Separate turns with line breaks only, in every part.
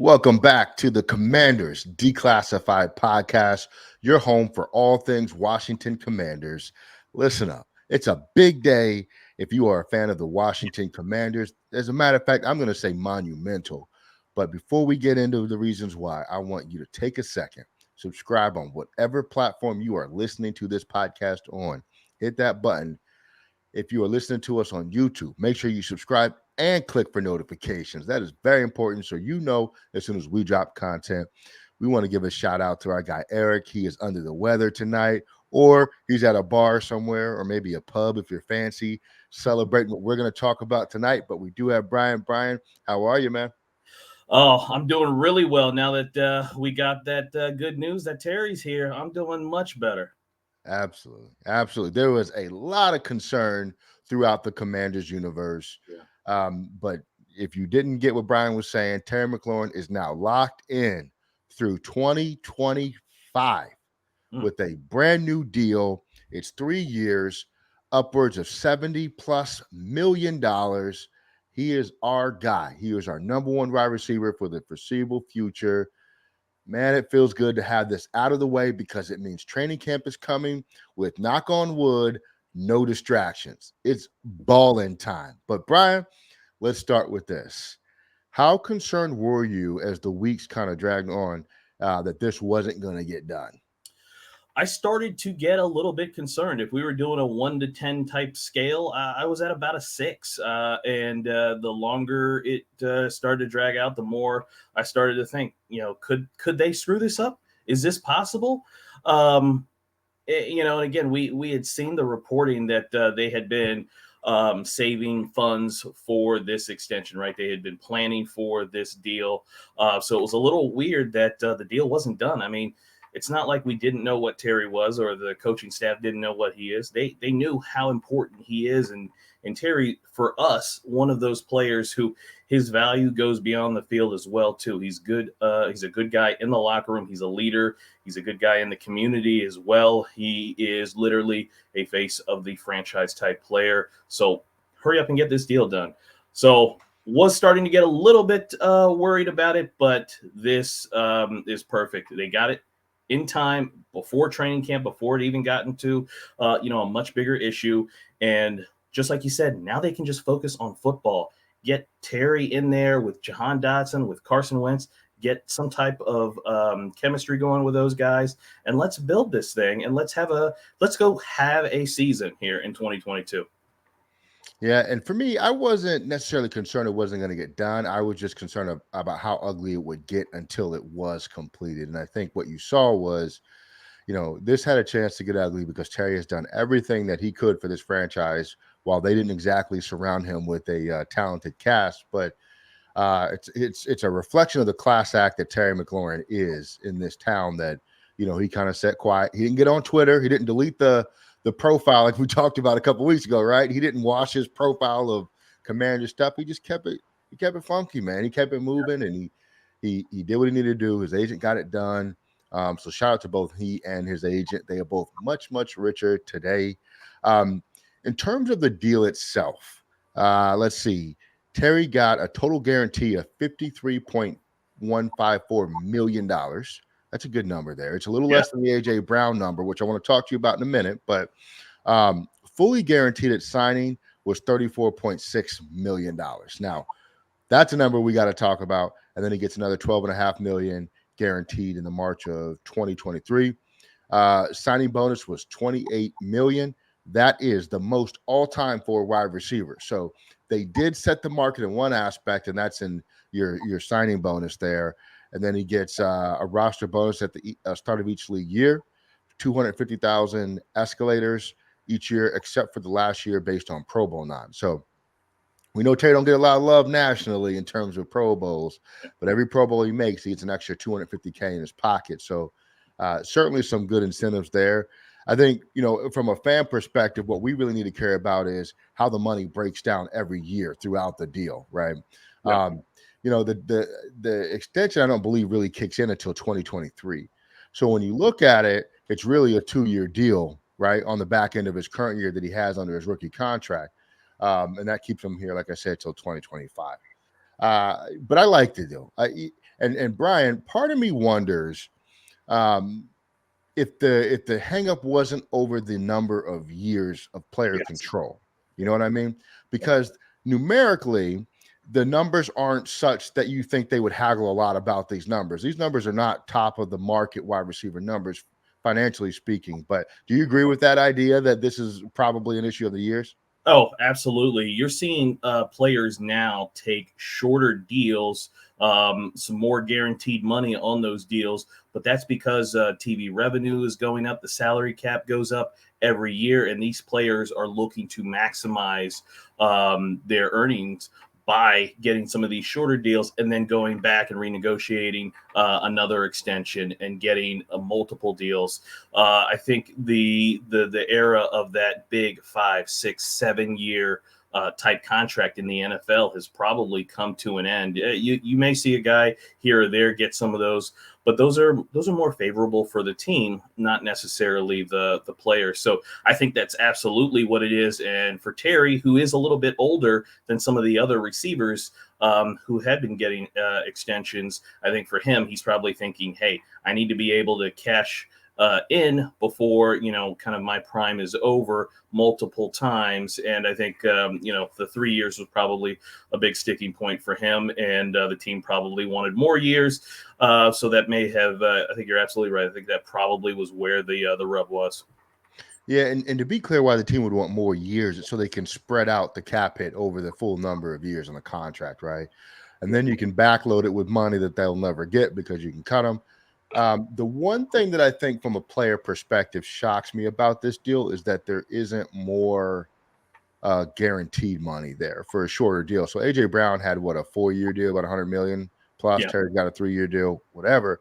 Welcome back to the Commanders Declassified Podcast, your home for all things Washington Commanders. Listen up. It's a big day if you are a fan of the Washington Commanders. As a matter of fact, I'm going to say monumental. But before we get into the reasons why, I want you to take a second, subscribe on whatever platform you are listening to this podcast on. Hit that button. If you are listening to us on YouTube, make sure you subscribe and click for notifications. That is very important so you know as soon as we drop content. We want to give a shout out to our guy Eric. He is under the weather tonight, or he's at a bar somewhere, or maybe a pub if you're fancy, celebrating what we're going to talk about tonight. But we do have Brian. Brian, how are you, man?
Oh, I'm doing really well now that we got that good news that Terry's here. I'm doing much better.
Absolutely. Absolutely. There was a lot of concern throughout the Commanders universe.
Yeah.
But if you didn't get what Brian was saying, Terry McLaurin is now locked in through 2025
Mm.
with a brand new deal. It's 3 years, upwards of 70 plus $1 million. He is our guy. He is our number one wide receiver for the foreseeable future. Man, it feels good to have this out of the way because it means training camp is coming with, knock on wood, no distractions. It's balling time. But Brian, let's start with this. How concerned were you as the weeks kind of dragged on that this wasn't going to get done?
I started to get a little bit concerned. If we were doing a 1 to 10 type scale, I was at about a 6. And the longer it started to drag out, the more I started to think, could they screw this up? Is this possible? And again, we had seen the reporting that they had been saving funds for this extension, right? They had been planning for this deal. So it was a little weird that the deal wasn't done. I mean, it's not like we didn't know what Terry was or the coaching staff didn't know what he is. They knew how important he is. And Terry, for us, one of those players who his value goes beyond the field as well, too. He's good. He's a good guy in the locker room. He's a leader. He's a good guy in the community as well. He is literally a face of the franchise type player. So hurry up and get this deal done. So was starting to get a little bit worried about it, but this is perfect. They got it in time before training camp, before it even got into, a much bigger issue. And just like you said, now they can just focus on football. Get Terry in there with Jahan Dotson, with Carson Wentz, get some type of chemistry going with those guys, and let's build this thing. And let's go have a season here in 2022.
Yeah, and for me, I wasn't necessarily concerned it wasn't going to get done. I was just concerned about how ugly it would get until it was completed. And I think what you saw was, this had a chance to get ugly because Terry has done everything that he could for this franchise while they didn't exactly surround him with a talented cast. But it's a reflection of the class act that Terry McLaurin is in this town that, he kind of sat quiet. He didn't get on Twitter. He didn't delete the profile like we talked about a couple weeks ago, right? He didn't wash his profile of Commander stuff. He just kept it. He kept it funky, man. He kept it moving, and he did what he needed to do. His agent got it done. So shout out to both he and his agent. They are both much richer today. In terms of the deal itself, let's see. Terry got a total guarantee of $53.154 million. That's a good number there. It's a little less than the AJ Brown number, which I want to talk to you about in a minute. But fully guaranteed at signing was $34.6 million. Now, that's a number we got to talk about. And then he gets another $12.5 million guaranteed in the March of 2023. Signing bonus was $28 million. That is the most all-time for a wide receiver. So they did set the market in one aspect, and that's in your signing bonus there. And then he gets a roster bonus at the start of each league year, 250,000 escalators each year, except for the last year based on Pro Bowl nod. So we know Terry don't get a lot of love nationally in terms of Pro Bowls, but every Pro Bowl he makes, he gets an extra 250K in his pocket. So certainly some good incentives there. I think, from a fan perspective, what we really need to care about is how the money breaks down every year throughout the deal, right?
Yeah.
The extension, I don't believe, really kicks in until 2023. So when you look at it, it's really a 2-year deal, right, on the back end of his current year that he has under his rookie contract. And that keeps him here, like I said, till 2025. But I liked it, though. And Brian, part of me wonders um, if the hang up wasn't over the number of years of player
Yes.
control. You know what I mean? Because numerically, the numbers aren't such that you think they would haggle a lot about these numbers. These numbers are not top of the market wide receiver numbers, financially speaking. But do you agree with that idea that this is probably an issue of the years?
Oh, absolutely. You're seeing players now take shorter deals, some more guaranteed money on those deals, but that's because TV revenue is going up, the salary cap goes up every year, and these players are looking to maximize their earnings by getting some of these shorter deals and then going back and renegotiating another extension and getting multiple deals. I think the era of that big 5, 6, 7 year type contract in the NFL has probably come to an end. You may see a guy here or there get some of those, but those are more favorable for the team, not necessarily the player. So I think that's absolutely what it is. And for Terry, who is a little bit older than some of the other receivers who had been getting extensions, I think for him, he's probably thinking, hey, I need to be able to cash in before kind of my prime is over multiple times. And I think the 3 years was probably a big sticking point for him, and the team probably wanted more years. So that may have I think you're absolutely right. I think that probably was where the rub was.
Yeah, and to be clear, why the team would want more years is so they can spread out the cap hit over the full number of years on the contract, right? And then you can backload it with money that they'll never get because you can cut them. The one thing that I think from a player perspective shocks me about this deal is that there isn't more guaranteed money there for a shorter deal. So AJ Brown had what, a 4 year deal, about 100 million plus.
Yeah,
Terry got a 3 year deal, whatever.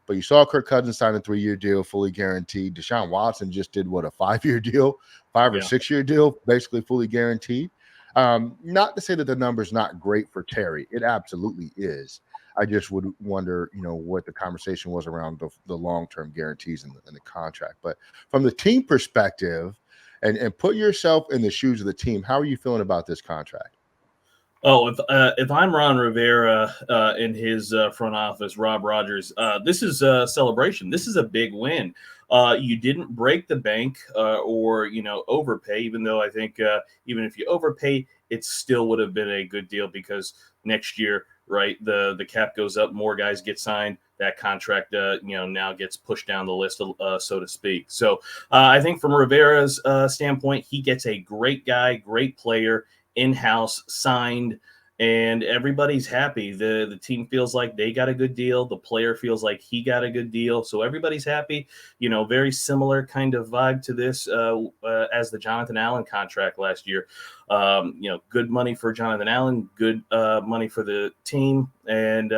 But you saw Kirk Cousins sign a 3 year deal, fully guaranteed. Deshaun Watson just did what, a 5 year deal, 5 or
yeah.
6 year deal, basically fully guaranteed. Not to say that the number's not great for Terry. It absolutely is. I just would wonder, what the conversation was around the long term guarantees in the contract. But from the team perspective, and put yourself in the shoes of the team, how are you feeling about this contract?
Oh, if I'm Ron Rivera in his front office, Rob Rogers, this is a celebration. This is a big win. You didn't break the bank or overpay, even though I think even if you overpay, it still would have been a good deal because next year, right, the cap goes up, more guys get signed. That contract, now gets pushed down the list, so to speak. So I think from Rivera's standpoint, he gets a great guy, great player in-house signed, and everybody's happy. The team feels like they got a good deal, the player feels like he got a good deal, so everybody's happy. Very similar kind of vibe to this as the Jonathan Allen contract last year. Good money for Jonathan Allen, good money for the team, and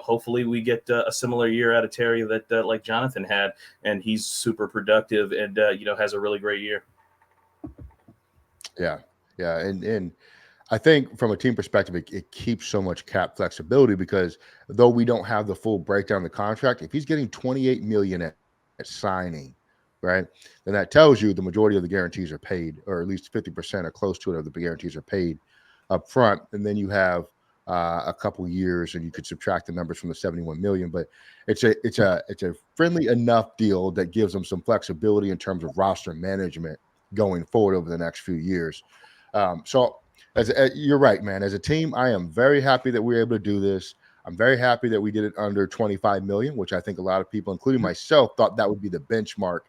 hopefully we get a similar year out of Terry that like Jonathan had, and he's super productive and has a really great year.
Yeah, yeah, and I think from a team perspective, it keeps so much cap flexibility because though we don't have the full breakdown of the contract, if he's getting 28 million at signing, right, then that tells you the majority of the guarantees are paid, or at least 50% or close to it of the guarantees are paid up front, and then you have a couple years, and you could subtract the numbers from the 71 million. But it's a friendly enough deal that gives them some flexibility in terms of roster management going forward over the next few years. So you're right, man. As a team, I am very happy that we were able to do this. I'm very happy that we did it under 25 million, which I think a lot of people, including myself, thought that would be the benchmark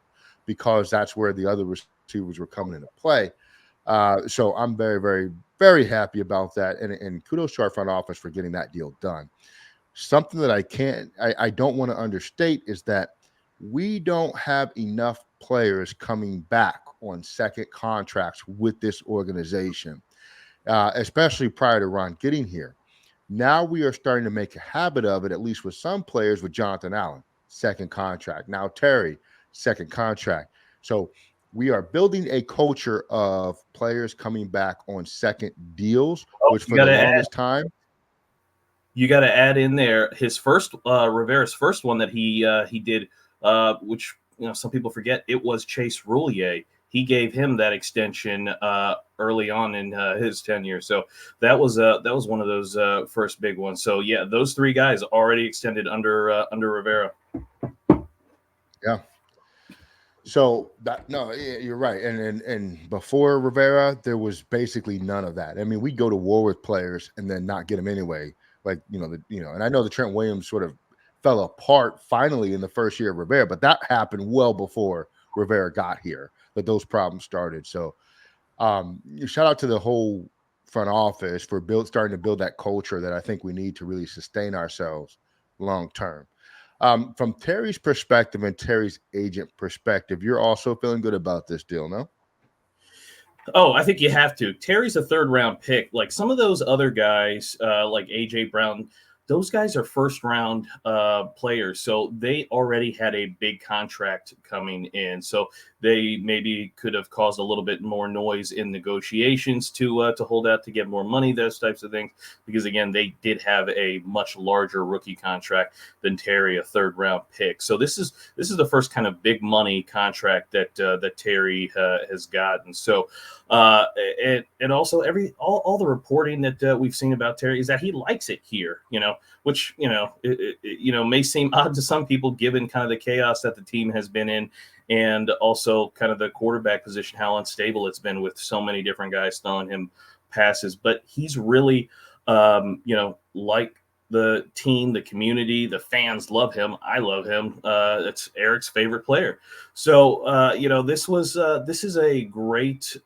because that's where the other receivers were coming into play. So I'm very, very, very happy about that. And kudos to our front office for getting that deal done. Something that I don't want to understate is that we don't have enough players coming back on second contracts with this organization, especially prior to Ron getting here. Now we are starting to make a habit of it, at least with some players, with Jonathan Allen, second contract. Now Terry, second contract. So we are building a culture of players coming back on second deals,
Oh,
which for the longest time,
you got to add in there his first Rivera's first one that he did, which some people forget, it was Chase Roulier he gave him that extension early on in his tenure. So that was one of those first big ones. So yeah, those three guys already extended under Rivera.
Yeah. So that no, you're right. And before Rivera, there was basically none of that. I mean, we go to war with players and then not get them anyway. Like and I know the Trent Williams sort of fell apart finally in the first year of Rivera, but that happened well before Rivera got here. That those problems started. So shout out to the whole front office for starting to build that culture that I think we need to really sustain ourselves long term. From Terry's perspective and Terry's agent perspective, you're also feeling good about this deal, no?
Oh, I think you have to. Terry's a third round pick. Like some of those other guys, like AJ Brown, those guys are first round players. So they already had a big contract coming in. So they maybe could have caused a little bit more noise in negotiations to hold out to get more money, those types of things. Because again, they did have a much larger rookie contract than Terry, a third round pick. So this is the first kind of big money contract that Terry has gotten. So and also all the reporting that we've seen about Terry is that he likes it here, which may seem odd to some people given kind of the chaos that the team has been in, and also kind of the quarterback position, how unstable it's been with so many different guys throwing him passes. But he's really, like the team, the community, the fans love him. I love him. It's Eric's favorite player. So, this is a great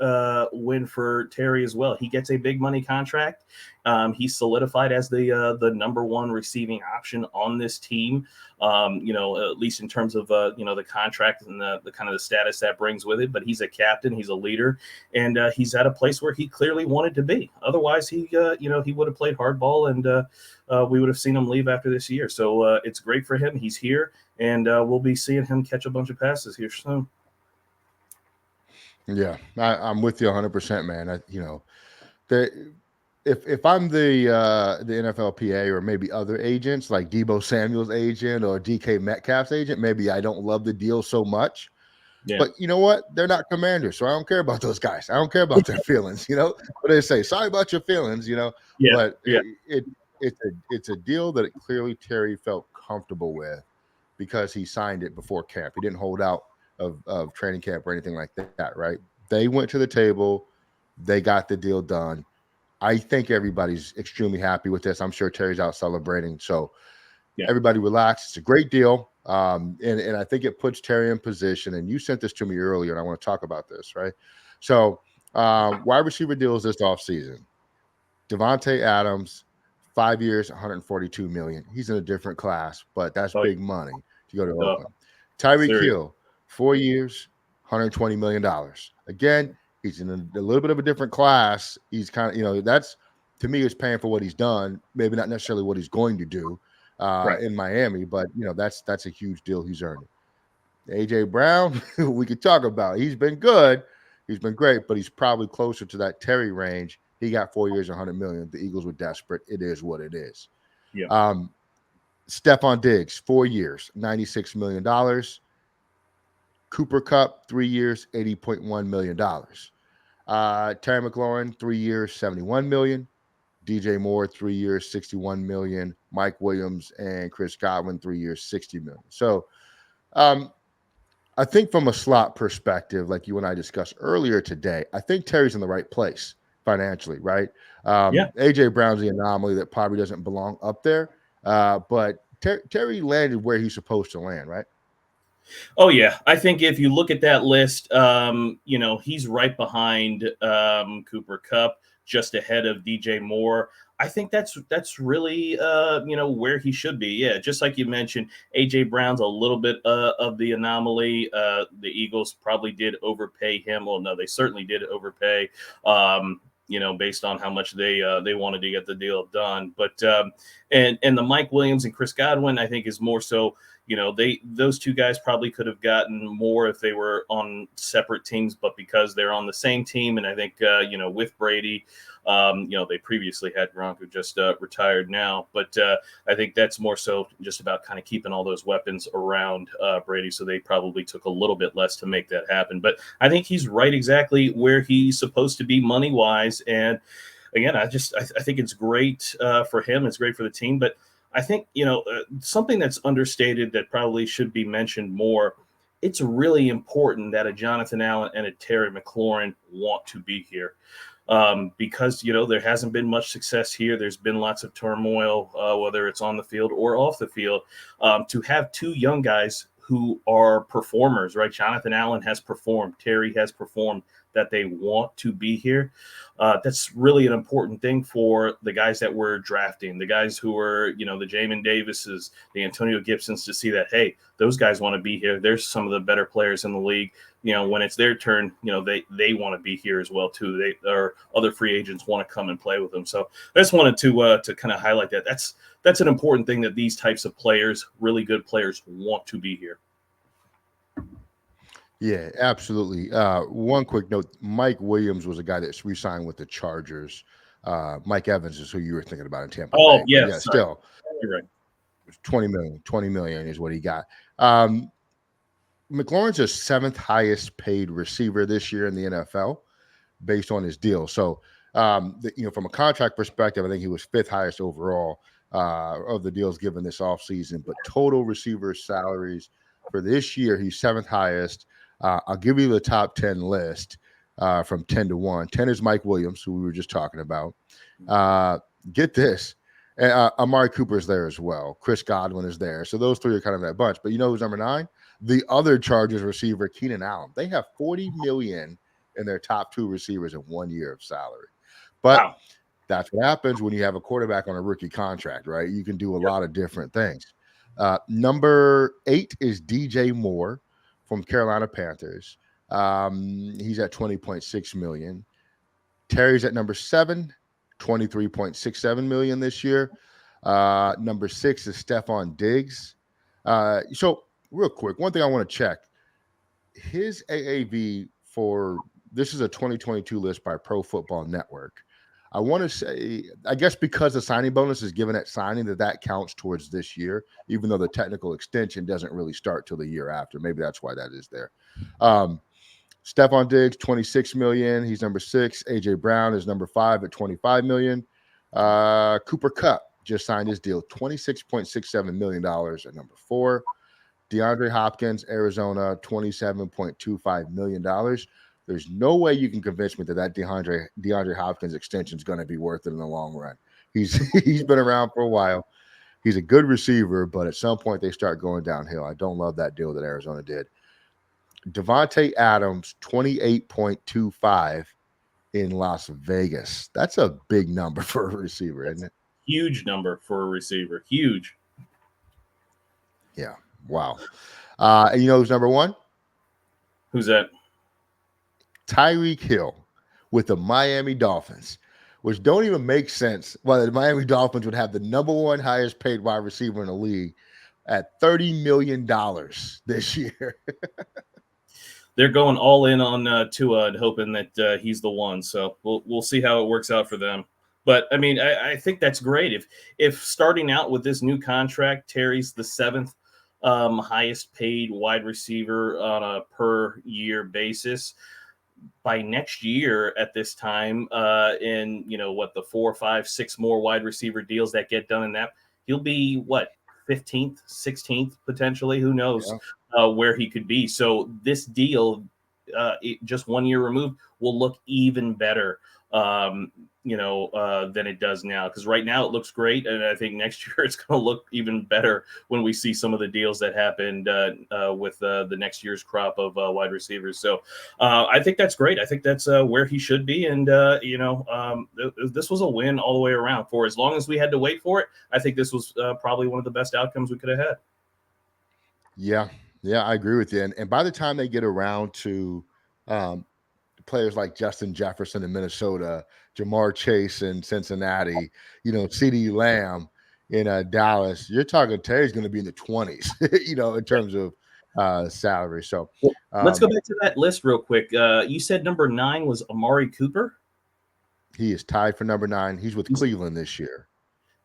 win for Terry as well. He gets a big money contract. He's solidified as the number one receiving option on this team. At least in terms of the contract and the kind of the status that brings with it. But he's a captain, he's a leader, and he's at a place where he clearly wanted to be. Otherwise, he would have played hardball, and we would have seen him leave after this year. So it's great for him. He's here, and we'll be seeing him catch a bunch of passes here soon.
Yeah, I'm with you 100%, man. If I'm the NFLPA or maybe other agents like Debo Samuel's agent or DK Metcalf's agent, maybe I don't love the deal so much.
Yeah.
But you know what? They're not commanders, so I don't care about those guys. I don't care about their feelings. What they say? Sorry about your feelings.
Yeah.
But
Yeah.
it's a deal that clearly Terry felt comfortable with because he signed it before camp. He didn't hold out of training camp or anything like that. Right? They went to the table. They got the deal done. I think everybody's extremely happy with this. I'm sure Terry's out celebrating. So everybody relax. It's a great deal. And I think it puts Terry in position. And you sent this to me earlier, and I want to talk about this, right? So wide receiver deals this offseason. Devontae Adams, 5 years, 142 million. He's in a different class, but that's big money to go to Oakland. Tyreek Hill, 4 years, $120 million. Again, he's in a little bit of a different class. He's kind of, that's to me is paying for what he's done. Maybe not necessarily what he's going to do in Miami, but that's a huge deal he's earning. AJ Brown, we could talk about. He's been good. He's been great, but he's probably closer to that Terry range. He got 4 years, 100 million. The Eagles were desperate. It is what it is.
Yeah.
Stephon Diggs, 4 years, $96 million. Cooper Kupp, 3 years, $80.1 million. Terry McLaurin, 3 years, $71 million. DJ Moore, 3 years, $61 million. Mike Williams and Chris Godwin, 3 years, $60 million. So I think from a slot perspective, like you and I discussed earlier today, I think Terry's in the right place financially, right? AJ Brown's the anomaly that probably doesn't belong up there. But Terry landed where he's supposed to land, right?
Oh yeah, I think if you look at that list, he's right behind Cooper Kupp, just ahead of DJ Moore. I think that's really where he should be. Yeah, just like you mentioned, AJ Brown's a little bit of the anomaly. The Eagles probably did overpay him. Well, no, they certainly did overpay. Based on how much they wanted to get the deal done. But and the Mike Williams and Chris Godwin, I think, is more so. those two guys probably could have gotten more if they were on separate teams, but because they're on the same team, and I think with Brady, they previously had Gronk, who just retired now, but I think that's more so just about kind of keeping all those weapons around Brady. So they probably took a little bit less to make that happen. But I think he's right exactly where he's supposed to be money wise. And again, I think it's great for him. It's great for the team. But I think, something that's understated that probably should be mentioned more. It's really important that a Jonathan Allen and a Terry McLaurin want to be here. Because there hasn't been much success here. There's been lots of turmoil, whether it's on the field or off the field. To have two young guys who are performers, right? Jonathan Allen has performed, Terry has performed, that they want to be here. That's really an important thing for the guys that we're drafting, the guys who are, the Jamin Davises, the Antonio Gibsons, to see that, hey, those guys want to be here. There's some of the better players in the league. When it's their turn, they want to be here as well too. They or other free agents want to come and play with them. So I just wanted to kind of highlight that. That's an important thing, that these types of players, really good players, want to be here.
Yeah, absolutely. One quick note: Mike Williams was a guy that's re-signed with the Chargers. Mike Evans is who you were thinking about in Tampa
Oh,
Bay. But yeah,
yes, sorry.
still,
You're right.
20 million is what he got. McLaurin's a seventh highest paid receiver this year in the NFL based on his deal. So, from a contract perspective, I think he was fifth highest overall of the deals given this offseason. But total receiver salaries for this year, he's seventh highest. I'll give you the top 10 list from 10 to 1. 10 is Mike Williams, who we were just talking about. Get this. Amari Cooper's there as well. Chris Godwin is there. So those three are kind of that bunch. But you know who's number 9? The other Chargers receiver, Keenan Allen. They have $40 million in their top two receivers in 1 year of salary. But
Wow.
that's what happens when you have a quarterback on a rookie contract, right? You can do a lot of different things. Number 8 is DJ Moore from Carolina Panthers. He's at $20.6 million. Terry's at number 7, $23.67 million this year. Number 6 is Stephon Diggs. So real quick, one thing I want to check. His AAV for this is a 2022 list by Pro Football Network. I want to say, I guess because the signing bonus is given at signing, that counts towards this year, even though the technical extension doesn't really start till the year after. Maybe that's why that is there. Stephon Diggs, 26 million. He's number 6. AJ Brown is number 5 at 25 million. Cooper Kupp just signed his deal, $26.67 million at number 4. DeAndre Hopkins, Arizona, $27.25 million. There's no way you can convince me that DeAndre Hopkins extension is going to be worth it in the long run. He's been around for a while. He's a good receiver, but at some point they start going downhill. I don't love that deal that Arizona did. Devontae Adams, 28.25 in Las Vegas. That's a big number for a receiver, isn't it?
Huge number for a receiver. Huge.
Yeah. Wow. And you know who's number 1?
Who's that?
Tyreek Hill with the Miami Dolphins, which don't even make sense. Well, the Miami Dolphins would have the number 1 highest paid wide receiver in the league at $30 million this year.
They're going all in on Tua and hoping that he's the one. So we'll see how it works out for them. But I mean, I think that's great. If starting out with this new contract, Terry's the 7th highest paid wide receiver on a per year basis. By next year at this time, in the 4, 5, 6 more wide receiver deals that get done in that, he'll be what, 15th, 16th potentially. Who knows where he could be. So this deal, just 1 year removed, will look even better. Than it does now. Because right now it looks great, and I think next year it's going to look even better when we see some of the deals that happened with the next year's crop of wide receivers. So I think that's great. I think that's where he should be, and this was a win all the way around. For as long as we had to wait for it, I think this was probably one of the best outcomes we could have had.
Yeah, I agree with you. And by the time they get around to players like Justin Jefferson in Minnesota, Jamar Chase in Cincinnati, CeeDee Lamb, in Dallas, you're talking Terry's going to be in the 20s, in terms of salary. So
Well, let's go
um,
back to that list real quick. You said number 9 was Amari Cooper.
he is tied for number 9. He's with
He's
Cleveland this year.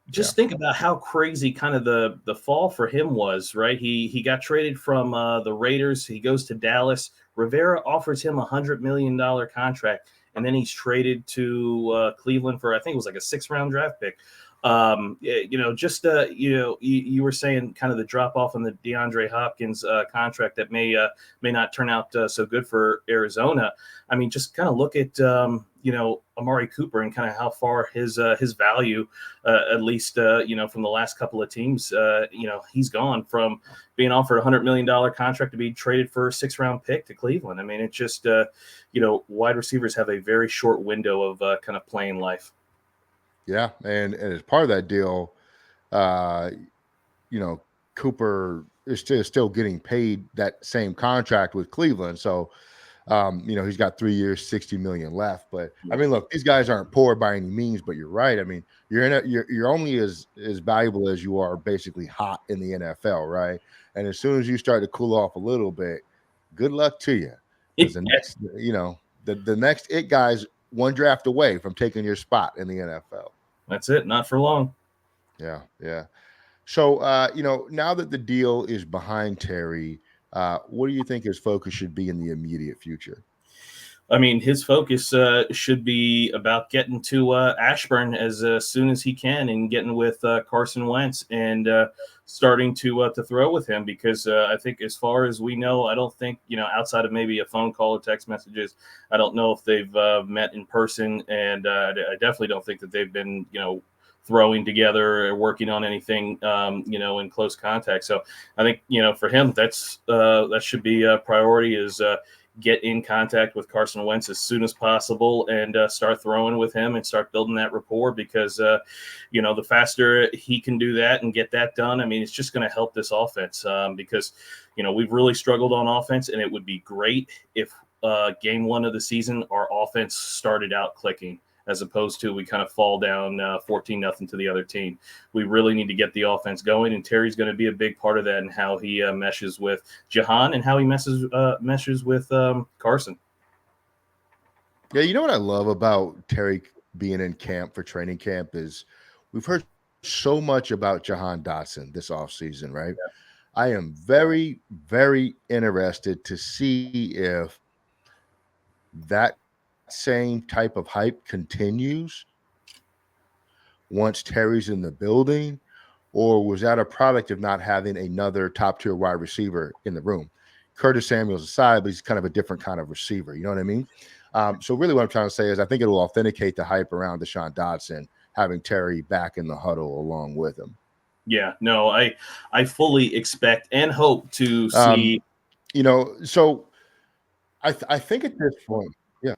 Yeah.
just think about how crazy kind of the fall for him was, right? He got traded from the Raiders. He goes to Dallas. Rivera offers him $100 million contract, and then he's traded to Cleveland for, I think it was like a 6th-round draft pick. Just you were saying kind of the drop off on the DeAndre Hopkins contract that may not turn out so good for Arizona. I mean, just kind of look at Amari Cooper and kind of how far his value, at least from the last couple of teams, he's gone from being offered $100 million contract to be traded for a 6th-round pick to Cleveland. I mean, it's just wide receivers have a very short window of kind of playing life.
Yeah, and as part of that deal, uh, you know, Cooper is still getting paid that same contract with Cleveland. So, he's got 3 years, 60 million left. But I
Yeah.
mean, look, these guys aren't poor by any means. But you're right. I mean, you're only as valuable as you are basically hot in the NFL, right? And as soon as you start to cool off a little bit, good luck to you, because the next, the next it guy's one draft away from taking your spot in the NFL.
That's it. Not for long.
Yeah, yeah. So, now that the deal is behind Terry, what do you think his focus should be in the immediate future?
I mean, his focus should be about getting to Ashburn as soon as he can and getting with Carson Wentz and starting to throw with him, because I think, as far as we know, I don't think, outside of maybe a phone call or text messages, I don't know if they've met in person, and I definitely don't think that they've been throwing together or working on anything in close contact. So I think for him, that should be a priority, is get in contact with Carson Wentz as soon as possible and start throwing with him and start building that rapport, because, the faster he can do that and get that done, I mean, it's just going to help this offense, because, we've really struggled on offense, and it would be great if game 1 of the season, our offense started out clicking, as opposed to we kind of fall down 14-0 to the other team. We really need to get the offense going, and Terry's going to be a big part of that, and how he meshes with Jahan and how he meshes with Carson.
Yeah, you know what I love about Terry being in camp for training camp is we've heard so much about Jahan Dotson this offseason, right? I am very, very interested to see if that same type of hype continues once Terry's in the building, or was that a product of not having another top tier wide receiver in the room? Curtis Samuel's aside, but he's kind of a different kind of receiver. You know what I mean? So really what I'm trying to say is I think it will authenticate the hype around Deshaun Dotson, having Terry back in the huddle along with him.
Yeah, no, I fully expect and hope to
Um,
see.
so I think at this point, yeah,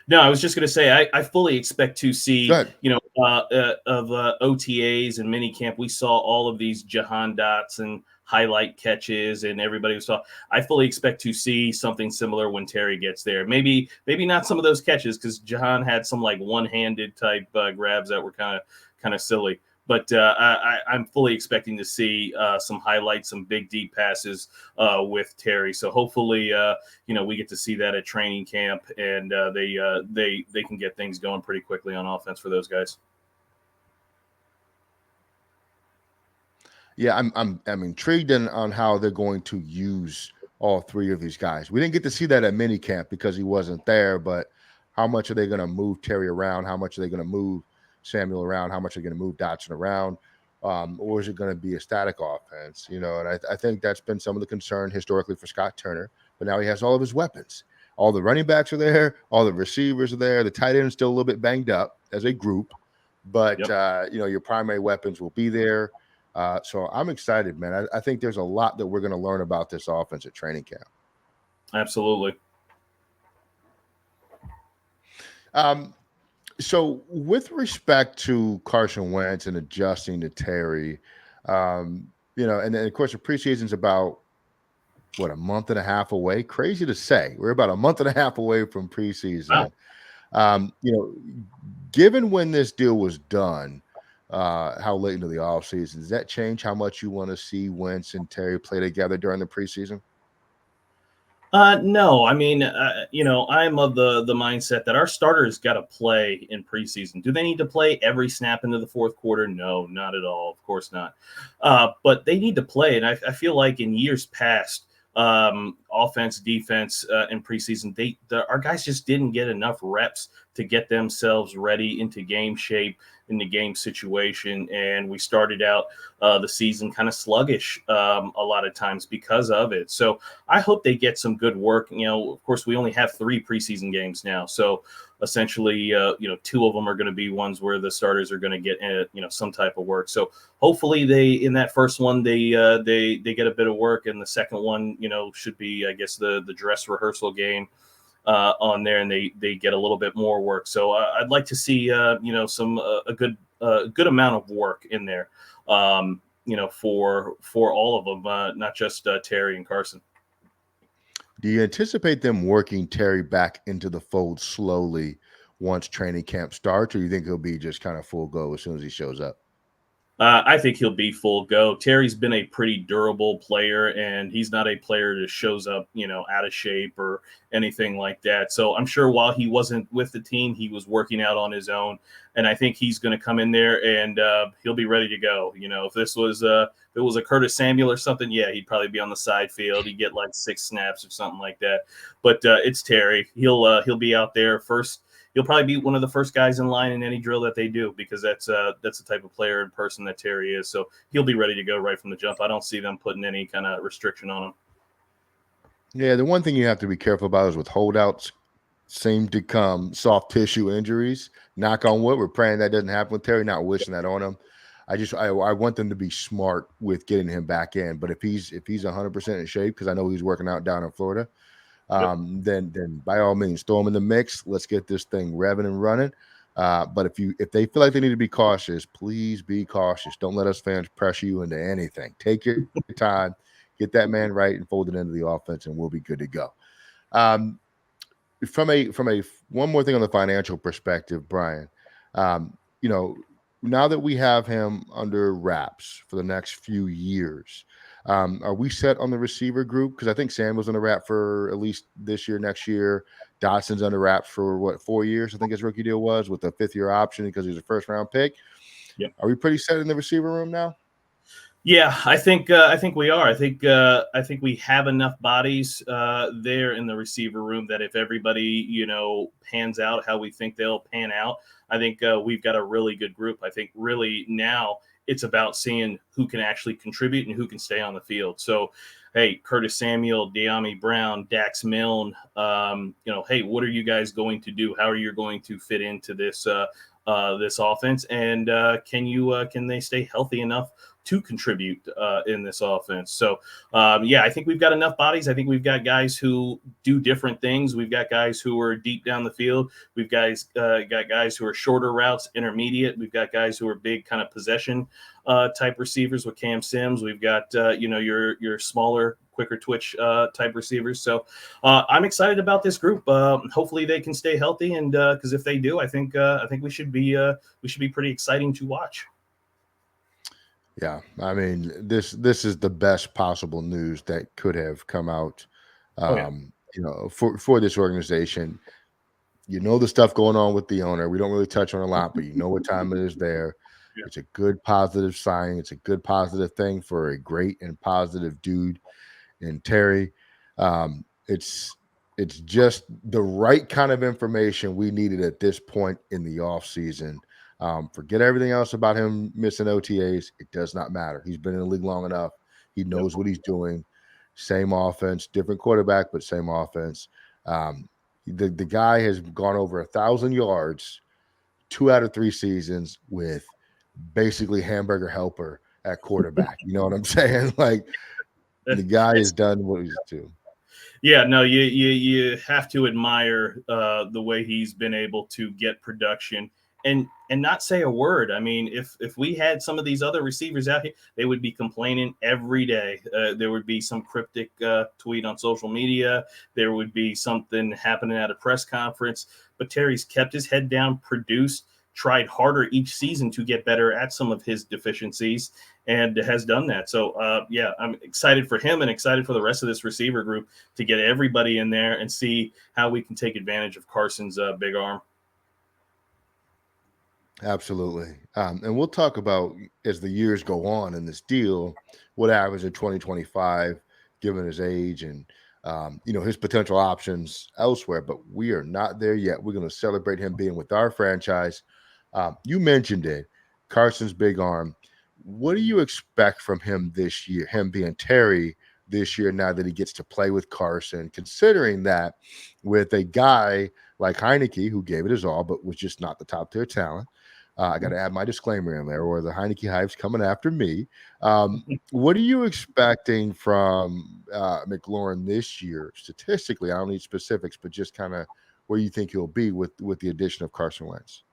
No, I was just going to say, I fully expect to
go
see,
ahead.
of OTAs and minicamp, we saw all of these Jahan Dots and highlight catches, and everybody was talking. I fully expect to see something similar when Terry gets there. Maybe not some of those catches, because Jahan had some like one-handed type grabs that were kind of silly. But I'm fully expecting to see some highlights, some big deep passes with Terry. So hopefully, we get to see that at training camp, and they can get things going pretty quickly on offense for those guys.
Yeah, I'm intrigued on how they're going to use all 3 of these guys. We didn't get to see that at minicamp because he wasn't there, but how much are they going to move Terry around? How much are they going to move Samuel around? How much are they going to move Dotson around? Or is it going to be a static offense? And I think that's been some of the concern historically for Scott Turner. But now he has all of his weapons. All the running backs are there. All the receivers are there. The tight end is still a little bit banged up as a group, but
Yep.
your primary weapons will be there. So I'm excited, man. I think there's a lot that we're going to learn about this offense at training camp.
Absolutely.
So with respect to Carson Wentz and adjusting to Terry, and then of course the preseason's about a month and a half away. Crazy to say. We're about a month and a half away from preseason.
Wow.
Um, you know, given when this deal was done, how late into the offseason. Does that change how much you want to see Wentz and Terry play together during the preseason?
No, I mean, I'm of the mindset that our starters got to play in preseason. Do they need to play every snap into the fourth quarter? No, not at all. Of course not. But they need to play, and I feel like in years past, offense, defense, in preseason, our guys just didn't get enough reps to get themselves ready into game shape, in the game situation, and we started out the season kind of sluggish a lot of times because of it. So I hope they get some good work. Of course, we only have 3 preseason games now, so essentially, 2 of them are going to be ones where the starters are going to get some type of work. So hopefully, they in that first one they get a bit of work, and the second one should be, I guess, the dress rehearsal game on there, and they get a little bit more work. So I'd like to see some a good amount of work in there, for all of them, not just Terry and Carson.
Do you anticipate them working Terry back into the fold slowly once training camp starts, or you think he'll be just kind of full go as soon as he shows up?
I think he'll be full go. Terry's been a pretty durable player, and he's not a player that shows up, out of shape or anything like that. So I'm sure while he wasn't with the team, he was working out on his own, and I think he's going to come in there and he'll be ready to go. If it was a Curtis Samuel or something, yeah, he'd probably be on the side field. He'd get like 6 snaps or something like that. But it's Terry. He'll be out there first. He'll probably be one of the first guys in line in any drill that they do, because that's the type of player and person that Terry is. So he'll be ready to go right from the jump. I don't see them putting any kind of restriction on him.
Yeah, the one thing you have to be careful about is with holdouts seem to come soft tissue injuries. Knock on wood. We're praying that doesn't happen with Terry, not wishing that on him. I want them to be smart with getting him back in. But if he's 100% in shape, because I know he's working out down in Florida,
Yep.
then by all means throw him in the mix. Let's get this thing revving and running. But if they feel like they need to be cautious, please be cautious. Don't let us fans pressure you into anything. Take your time, get that man right, and fold it into the offense, and we'll be good to go. Um, from a one more thing on the financial perspective, Brian. You know, now that we have him under wraps for the next few years, are we set on the receiver group? Because I think Sam was under wrap for at least this year, next year. Dotson's under wraps for what, 4 years? I think his rookie deal was, with a 5th-year option because he's a first-round pick.
Yep.
Are we pretty set in the receiver room now?
Yeah, I think we are. I think we have enough bodies there in the receiver room that if everybody pans out how we think they'll pan out, I think we've got a really good group. I think really now it's about seeing who can actually contribute and who can stay on the field. So, hey, Curtis Samuel, De'Ami Brown, Dax Milne, hey, what are you guys going to do? How are you going to fit into this this offense? And can they stay healthy enough to contribute in this offense? So, yeah, I think we've got enough bodies. I think we've got guys who do different things. We've got guys who are deep down the field. We've got guys who are shorter routes, intermediate. We've got guys who are big kind of possession type receivers with Cam Sims. We've got your smaller, quicker twitch type receivers. So I'm excited about this group. Hopefully they can stay healthy, and because if they do, I think we should be pretty exciting to watch.
Yeah, I mean, this is the best possible news that could have come out,
Oh yeah,
for this organization. The stuff going on with the owner. We don't really touch on a lot, but what time it is there.
yeah.
It's a good positive sign. It's a good positive thing for a great and positive dude in Terry. It's just the right kind of information we needed at this point in the offseason. Forget everything else about him missing OTAs. It does not matter. He's been in the league long enough. He knows what he's doing. Same offense, different quarterback, but same offense. The guy has gone over 1,000 yards 2 out of 3 seasons with basically hamburger helper at quarterback. You know what I'm saying? Like, the guy has
It's
done what he's to.
Yeah, no, you have to admire the way he's been able to get production and not say a word. I mean, if we had some of these other receivers out here, they would be complaining every day. There would be some cryptic tweet on social media. There would be something happening at a press conference. But Terry's kept his head down, produced, tried harder each season to get better at some of his deficiencies and has done that. So, yeah, I'm excited for him and excited for the rest of this receiver group to get everybody in there and see how we can take advantage of Carson's big arm.
Absolutely. And we'll talk about as the years go on in this deal, what happens in 2025, given his age and his potential options elsewhere. But we are not there yet. We're going to celebrate him being with our franchise. You mentioned it, Carson's big arm. What do you expect from him this year? Him being Terry this year, now that he gets to play with Carson, considering that with a guy like Heineke, who gave it his all, but was just not the top tier talent. I got to add my disclaimer in there, or the Heineke Hive's coming after me. What are you expecting from McLaurin this year? Statistically, I don't need specifics, but just kind of where you think he'll be with the addition of Carson Wentz.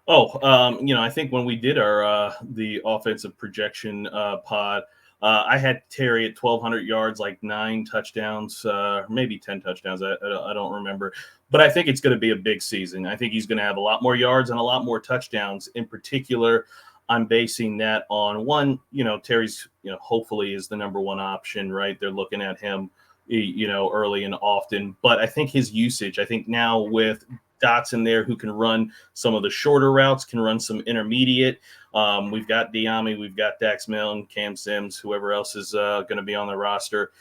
I think when we did our the offensive projection pod, I had Terry at 1,200 yards, like 9 touchdowns, maybe 10 touchdowns. I don't remember. But I think it's going to be a big season. I think he's going to have a lot more yards and a lot more touchdowns. In particular, I'm basing that on one, Terry's, hopefully is the number one option, right? They're looking at him, early and often. But I think his usage, I think now with Dotson there who can run some of the shorter routes, can run some intermediate. We've got Diami, we've got Dax Milne, Cam Sims, whoever else is going to be on the roster.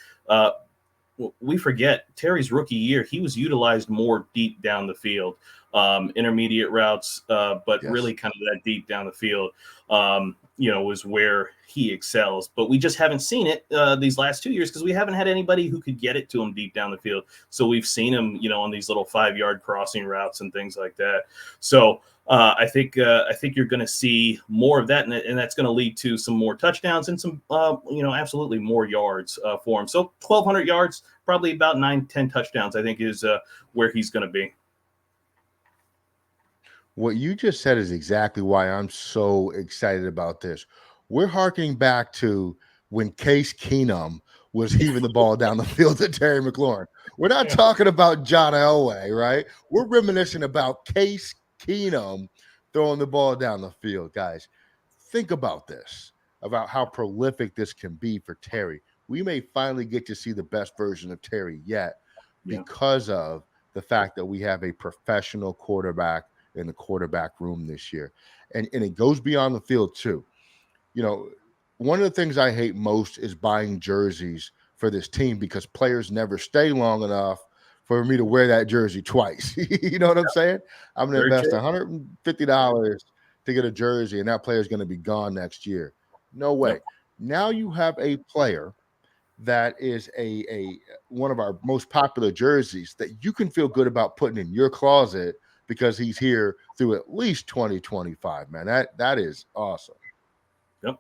We forget Terry's rookie year, he was utilized more deep down the field, intermediate routes, but
Yes.
really kind of that deep down the field, was where he excels. But we just haven't seen it these last 2 years because we haven't had anybody who could get it to him deep down the field. So we've seen him, on these little 5-yard crossing routes and things like that. So I think you're going to see more of that, and that's going to lead to some more touchdowns and some, absolutely more yards for him. So 1,200 yards, probably about 9-10 touchdowns, I think is where he's going to be.
What you just said is exactly why I'm so excited about this. We're harking back to when Case Keenum was heaving the ball down the field to Terry McLaurin. We're not talking about John Elway, right? We're reminiscing about Case Keenum throwing the ball down the field. Guys, think about this, about how prolific this can be for Terry. We may finally get to see the best version of Terry yet because of the fact that we have a professional quarterback in the quarterback room this year. And it goes beyond the field too. One of the things I hate most is buying jerseys for this team because players never stay long enough for me to wear that jersey twice. You know what I'm saying? I'm going to invest $150 to get a jersey and that player is going to be gone next year. No way.
Yep.
Now you have a player that is a one of our most popular jerseys that you can feel good about putting in your closet because he's here through at least 2025, man. That is awesome.
Yep.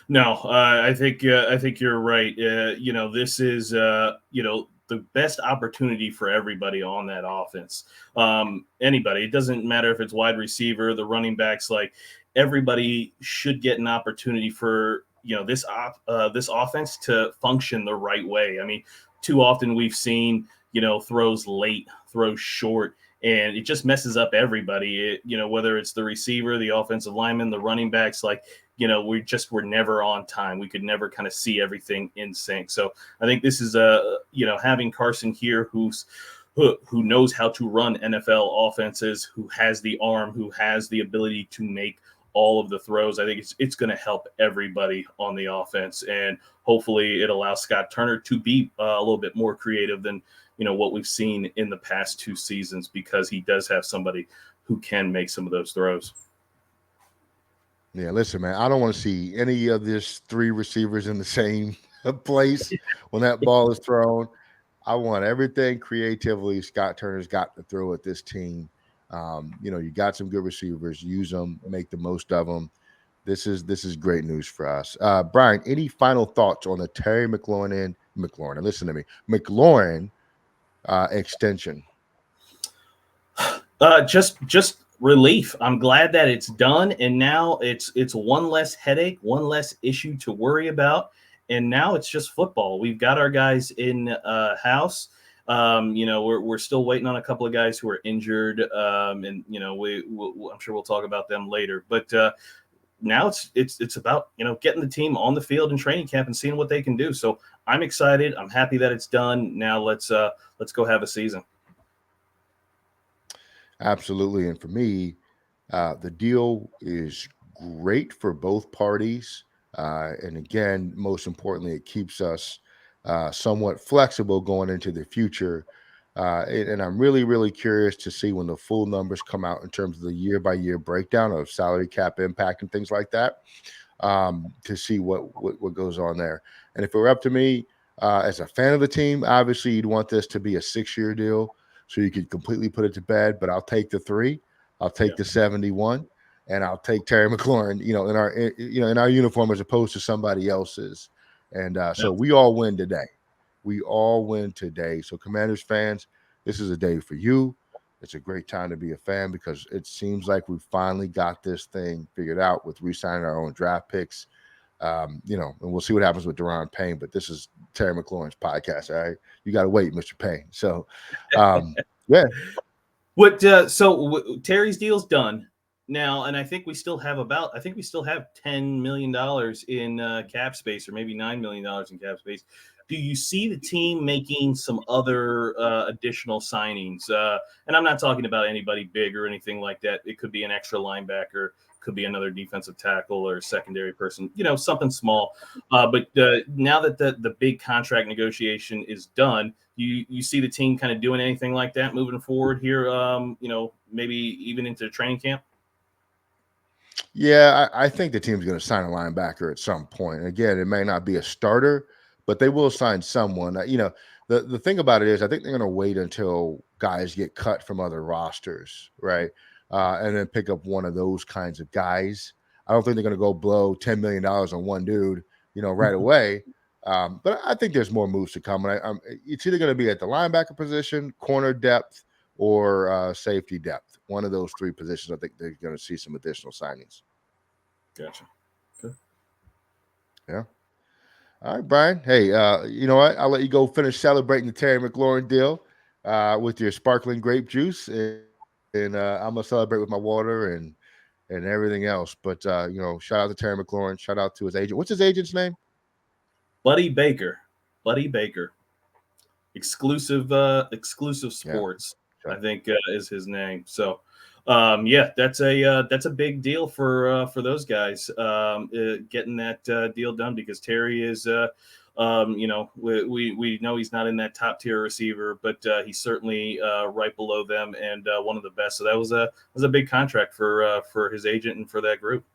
No, I think you're right. This is the best opportunity for everybody on that offense. Anybody, it doesn't matter if it's wide receiver, the running backs, like everybody should get an opportunity for this offense to function the right way. I mean, too often we've seen throws late, throws short, and it just messes up everybody. Whether it's the receiver, the offensive lineman, the running backs, like we're never on time. We could never kind of see everything in sync. So I think this is having Carson here who knows how to run NFL offenses, who has the arm, who has the ability to make all of the throws. I think it's going to help everybody on the offense, and hopefully it allows Scott Turner to be a little bit more creative than what we've seen in the past 2 seasons, because he does have somebody who can make some of those throws.
Yeah, listen, man, I don't want to see any of this 3 receivers in the same place when that ball is thrown. I want everything creatively Scott Turner's got to throw at this team. You got some good receivers, use them, make the most of them. This is great news for us. Brian, any final thoughts on the Terry McLaurin? Listen to me, McLaurin extension.
Just relief. I'm glad that it's done, and now it's one less headache, one less issue to worry about, and now it's just football. We've got our guys in house. We're still waiting on a couple of guys who are injured, and I'm sure we'll talk about them later. But now it's about getting the team on the field in training camp and seeing what they can do. So I'm excited. I'm happy that it's done. Now let's go have a season.
Absolutely. And for me, the deal is great for both parties. And again, most importantly, it keeps us somewhat flexible going into the future. And I'm really, really curious to see when the full numbers come out in terms of the year by year breakdown of salary cap impact and things like that, to see what goes on there. And if it were up to me, as a fan of the team, obviously you'd want this to be a 6-year deal so you could completely put it to bed. But I'll take the 3. I'll take
Yeah,
the 71, and I'll take Terry McLaurin, in our uniform as opposed to somebody else's. And so we
absolutely.
all win today. We all win today. So Commanders fans, this is a day for you. It's a great time to be a fan because it seems like we finally got this thing figured out with re-signing our own draft picks. And we'll see what happens with Deron Payne. But this is Terry McLaurin's podcast. All right, you got to wait, Mr. Payne. So, yeah,
Terry's deal's done now, and I think we still have $10 million in cap space, or maybe $9 million in cap space. Do you see the team making some other additional signings? And I'm not talking about anybody big or anything like that. It could be an extra linebacker, could be another defensive tackle or secondary person, something small. But now that the big contract negotiation is done, you see the team kind of doing anything like that moving forward here, maybe even into training camp?
yeah. I think the team's going to sign a linebacker at some point. Again, it may not be a starter, but they will sign someone. The thing about it is, I think they're going to wait until guys get cut from other rosters, right? And then pick up one of those kinds of guys. I don't think they're going to go blow $10 million on one dude, right away. But I think there's more moves to come. And it's either going to be at the linebacker position, corner depth, or safety depth. One of those 3 positions, I think they're going to see some additional signings.
Gotcha. Okay.
Yeah. All right, Brian. Hey, you know what? I'll let you go finish celebrating the Terry McLaurin deal with your sparkling grape juice, and I'm gonna celebrate with my water and everything else. But shout out to Terry McLaurin. Shout out to his agent. What's his agent's name?
Buddy Baker. Buddy Baker. Exclusive
Yeah.
Sports, I
Sure.
think, is his name. So yeah, that's a big deal for those guys, getting that deal done, because Terry is we know he's not in that top tier receiver, but he's certainly right below them, and one of the best. So that was a big contract for his agent and for that group.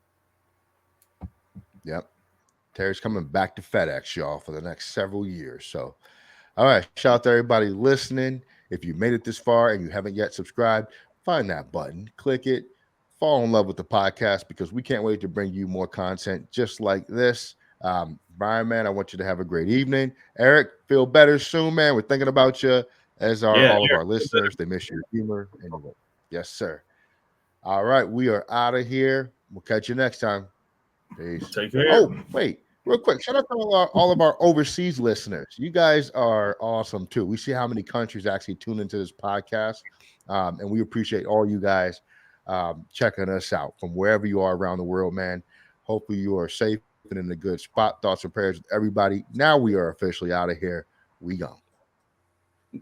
Yep. Terry's coming back to FedEx, y'all, for the next several years. So, all right. Shout out to everybody listening. If you made it this far and you haven't yet subscribed, find that button, click it, fall in love with the podcast because we can't wait to bring you more content just like this. Brian, man, I want you to have a great evening. Eric, feel better soon, man. We're thinking about you, as are
Yeah,
all of
Eric,
our listeners. They miss your humor. Anyway, yes, sir. All right. We are out of here. We'll catch you next time. Peace.
take care.
Oh, wait, real quick. Shout out to all of our overseas listeners. You guys are awesome too. We see how many countries actually tune into this podcast. And we appreciate all you guys checking us out from wherever you are around the world, man. Hopefully you are safe and in a good spot. Thoughts and prayers with everybody. Now we are officially out of here. We gone.